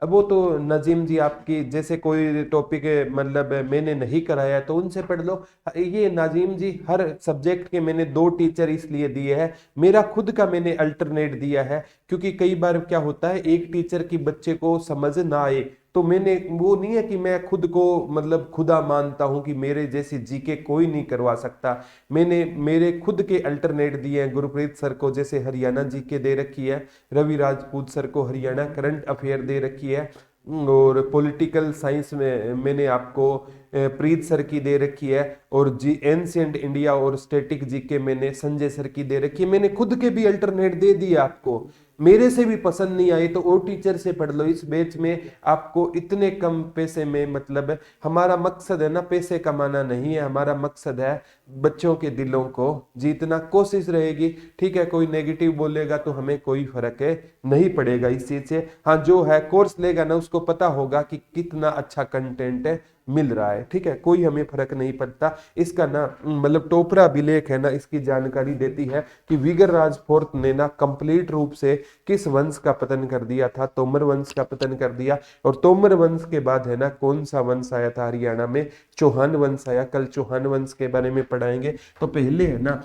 अब वो तो नजीम जी आपकी जैसे कोई टॉपिक मतलब मैंने नहीं कराया है तो उनसे पढ़ लो। ये नाजिम जी हर सब्जेक्ट के मैंने 2 टीचर इसलिए दिए हैं, मेरा खुद का मैंने अल्टरनेट दिया है, क्योंकि कई बार क्या होता है एक टीचर की बच्चे को समझ ना आए, तो मैंने वो नहीं है कि मैं खुद को मतलब खुदा मानता हूं कि मेरे जैसी जीके कोई नहीं करवा सकता। मैंने मेरे खुद के अल्टरनेट दिए हैं, गुरप्रीत सर को जैसे हरियाणा जीके दे रखी है, रवि राजपूत सर को हरियाणा करंट अफेयर दे रखी है, और पॉलिटिकल साइंस में मैंने आपको प्रीत सर की दे रखी है, और जी एंशिएंट इंडिया और स्टैटिक जीके मैंने संजय सर की दे रखी है। मैंने खुद के भी अल्टरनेट दे दिए आपको, मेरे से भी पसंद नहीं आई तो ओ टीचर से पढ़ लो। इस बैच में आपको इतने कम पैसे में, मतलब हमारा मकसद है ना पैसे कमाना नहीं है, हमारा मकसद है बच्चों के दिलों को जीतना, कोशिश रहेगी, ठीक है। कोई नेगेटिव बोलेगा तो हमें कोई फर्क है नहीं पड़ेगा इस चीज से। हाँ, जो है कोर्स लेगा ना उसको पता होगा कि कितना अच्छा कंटेंट है मिल रहा है, ठीक है, कोई हमें फर्क नहीं पड़ता। इसका ना मतलब टोपरा अभिलेख है ना, इसकी जानकारी देती है कि विगर राज फोर्थ ने ना कंप्लीट रूप से किस वंश का पतन कर दिया था, तोमर वंश का पतन कर दिया। और तोमर वंश के बाद है ना कौन सा वंश आया था हरियाणा में, चौहान वंश आया। कल चौहान वंश के बारे में पढ़ाएंगे। तो पहले है ना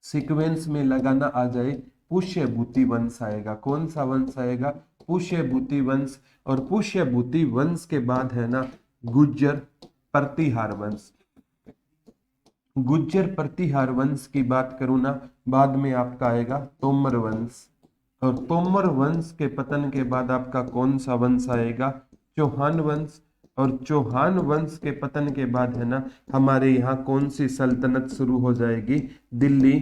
सीक्वेंस में लगाना आ जाए, पुष्यभूति वंश आएगा। कौन सा वंश आएगा, पुष्यभूति वंश। और पुष्यभूति वंश के बाद है ना गुज्जर प्रतिहार वंश। गुज्जर प्रतिहार वंश की बात करूं ना, बाद में आपका आएगा तोमर वंश। और तोमर वंश के पतन के बाद आपका कौन सा वंश आएगा, चौहान वंश। और चौहान वंश के पतन के बाद है ना हमारे यहाँ कौन सी सल्तनत शुरू हो जाएगी, दिल्ली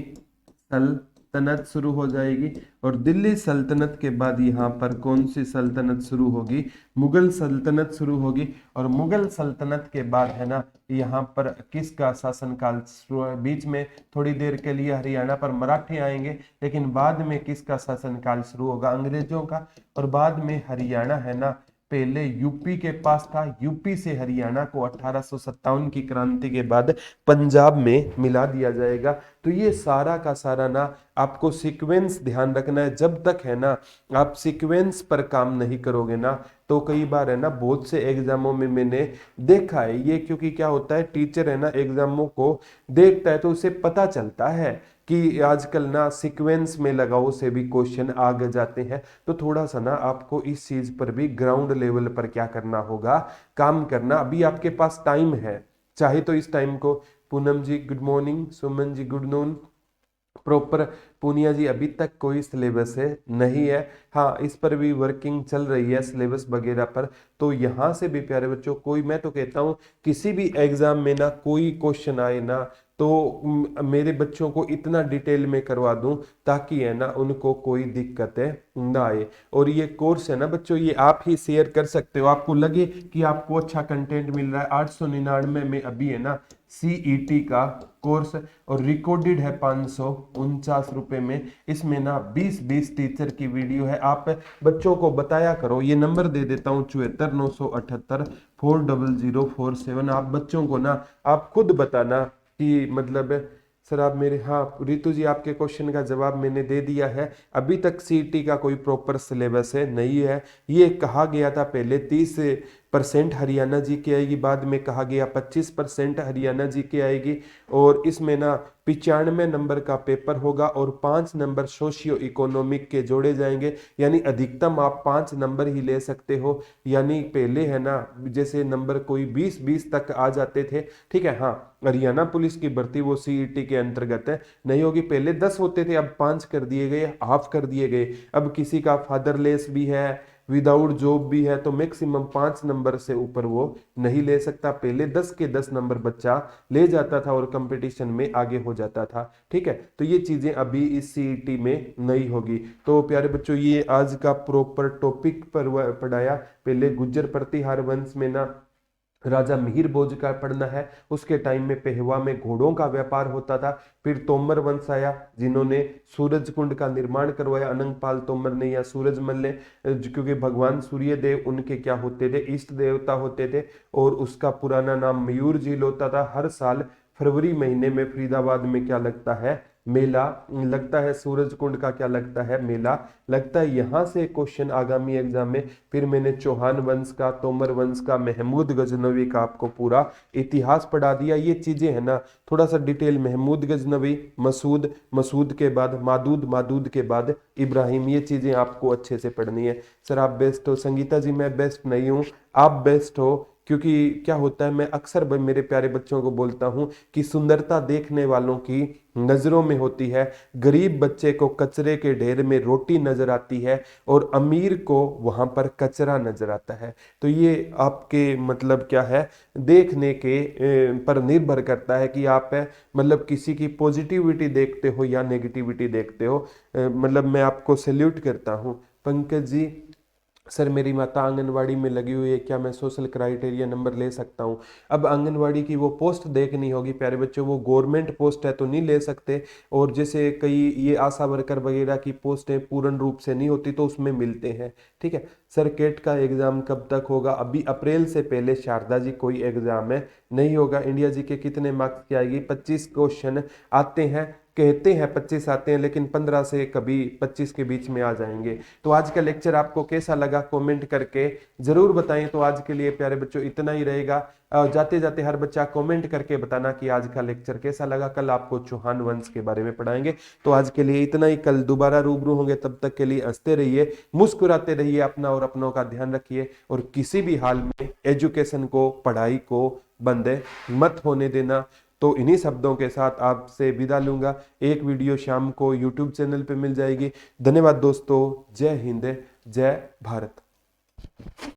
सल्तनत शुरू हो जाएगी। और दिल्ली सल्तनत के बाद यहाँ पर कौन सी सल्तनत शुरू होगी, मुगल सल्तनत शुरू होगी। और मुगल सल्तनत के बाद है ना यहाँ पर किसका शासनकाल शुरू है, बीच में थोड़ी देर के लिए हरियाणा पर मराठे आएंगे, लेकिन बाद में किसका शासनकाल शुरू होगा, अंग्रेजों का। और बाद में हरियाणा है ना पहले यूपी के पास था, यूपी से हरियाणा को 1857 की क्रांति के बाद पंजाब में मिला दिया जाएगा। तो ये सारा का सारा ना आपको सीक्वेंस ध्यान रखना है। जब तक है ना आप सीक्वेंस पर काम नहीं करोगे ना, तो कई बार है ना बहुत से एग्जामों में मैंने देखा है ये, क्योंकि क्या होता है टीचर है ना एग्जामों को देखता है तो उसे पता चलता है कि आजकल ना सीक्वेंस में लगाओ से भी क्वेश्चन आ जाते हैं। तो थोड़ा सा ना आपको इस चीज पर भी ग्राउंड लेवल पर क्या करना होगा, काम करना। अभी आपके पास टाइम है, चाहे तो इस टाइम को, पूनम जी good morning, Suman ji good noon, proper Poonia जी अभी तक कोई सिलेबस है नहीं है। हाँ, इस पर भी वर्किंग चल रही है सिलेबस वगैरह पर। तो यहाँ से भी प्यारे बच्चों कोई, मैं तो कहता हूँ किसी भी एग्जाम में ना कोई क्वेश्चन आए ना तो मेरे बच्चों को इतना डिटेल में करवा दूं ताकि है ना उनको कोई दिक्कतें ना आए। और ये कोर्स है ना बच्चों, ये आप ही शेयर कर सकते हो, आपको लगे कि आपको अच्छा कंटेंट मिल रहा है। 899 में अभी है ना CET का कोर्स, और रिकॉर्डेड है 549 रुपए में। इसमें ना 20 टीचर की वीडियो है, आप बच्चों को बताया करो। ये नंबर दे देता हूँ 74 978 40047। आप बच्चों को ना आप खुद बताना कि मतलब सर आप मेरे, हाँ रितु जी आपके क्वेश्चन का जवाब मैंने दे दिया है। अभी तक CET का कोई प्रॉपर सिलेबस है नहीं है। ये कहा गया था पहले 30% हरियाणा जी के आएगी, बाद में कहा गया 25% हरियाणा जी के आएगी। और इसमें ना 95 नंबर का पेपर होगा और 5 नंबर सोशियो इकोनॉमिक के जोड़े जाएंगे, यानी अधिकतम आप 5 नंबर ही ले सकते हो। यानी पहले है ना जैसे नंबर कोई 20 तक आ जाते थे, ठीक है। हाँ, हरियाणा पुलिस की भर्ती वो CET के अंतर्गत है नहीं होगी। पहले 10 होते थे, अब 5 कर दिए गए, हाफ कर दिए गए। अब किसी का फादरलेस भी है, विदाउट जॉब भी है तो मैक्सिमम 5 नंबर से ऊपर वो नहीं ले सकता। पहले 10 के 10 नंबर बच्चा ले जाता था और कंपटीशन में आगे हो जाता था। ठीक है, तो ये चीजें अभी इस सीईटी में नहीं होगी। तो प्यारे बच्चों, ये आज का प्रॉपर टॉपिक पर पढ़ाया। पहले गुज्जर प्रतिहार वंश में ना राजा मिहिर भोज का पढ़ना है। उसके टाइम में पेहवा में घोड़ों का व्यापार होता था। फिर तोमर वंश आया जिन्होंने सूरज कुंड का निर्माण करवाया, अनंगपाल तोमर ने या सूरजमल ने, क्योंकि भगवान सूर्य देव उनके क्या होते थे, इष्ट देवता होते थे। और उसका पुराना नाम मयूर झील होता था। हर साल फरवरी महीने में फरीदाबाद में क्या लगता है, मेला लगता है। सूरज कुंड का क्या लगता है, मेला लगता है। यहां से क्वेश्चन आगामी एग्जाम में। फिर मैंने चौहान वंश का, तोमर वंश का, महमूद गजनवी का आपको पूरा इतिहास पढ़ा दिया। ये चीजें है ना थोड़ा सा डिटेल, महमूद गजनवी, मसूद, मसूद के बाद मादूद, मादूद के बाद इब्राहिम, ये चीजें आपको अच्छे से पढ़नी है। सर आप बेस्ट हो। संगीता जी मैं बेस्ट नहीं हूँ, आप बेस्ट हो। क्योंकि क्या होता है, मैं अक्सर मेरे प्यारे बच्चों को बोलता हूं कि सुंदरता देखने वालों की नजरों में होती है। गरीब बच्चे को कचरे के ढेर में रोटी नजर आती है और अमीर को वहां पर कचरा नजर आता है। तो ये आपके मतलब क्या है, देखने के पर निर्भर करता है कि आप मतलब किसी की पॉजिटिविटी देखते हो या नेगेटिविटी देखते हो। मतलब मैं आपको सैल्यूट करता हूं। पंकज जी, सर मेरी माता आंगनवाड़ी में लगी हुई है, क्या मैं सोशल क्राइटेरिया नंबर ले सकता हूँ? अब आंगनवाड़ी की वो पोस्ट देखनी होगी प्यारे बच्चों, वो गवर्नमेंट पोस्ट है तो नहीं ले सकते। और जैसे कई ये आशा वर्कर वगैरह की पोस्टें पूर्ण रूप से नहीं होती तो उसमें मिलते हैं। ठीक है सर, केट का एग्जाम कब तक होगा? अभी अप्रैल से पहले शारदा जी कोई एग्जाम है नहीं होगा। इंडिया जी के कितने मार्क्स की आएगी? 25 क्वेश्चन आते हैं, कहते हैं 25 आते हैं, लेकिन 15 से कभी 25 के बीच में आ जाएंगे। तो आज का लेक्चर आपको कैसा लगा कमेंट करके जरूर बताएं। तो आज के लिए प्यारे बच्चों इतना ही रहेगा। जाते जाते हर बच्चा कमेंट करके बताना कि आज का लेक्चर कैसा लगा। कल आपको चौहान वंश के बारे में पढ़ाएंगे। तो आज के लिए इतना ही, कल दोबारा रूबरू होंगे। तब तक के लिए हंसते रहिए, मुस्कुराते रहिए, अपना और अपनों का ध्यान रखिए और किसी भी हाल में एजुकेशन को, पढ़ाई को बंद मत होने देना। तो इन्हीं शब्दों के साथ आपसे विदा लूंगा। एक वीडियो शाम को यूट्यूब चैनल पे मिल जाएगी। धन्यवाद दोस्तों। जय हिंद, जय भारत।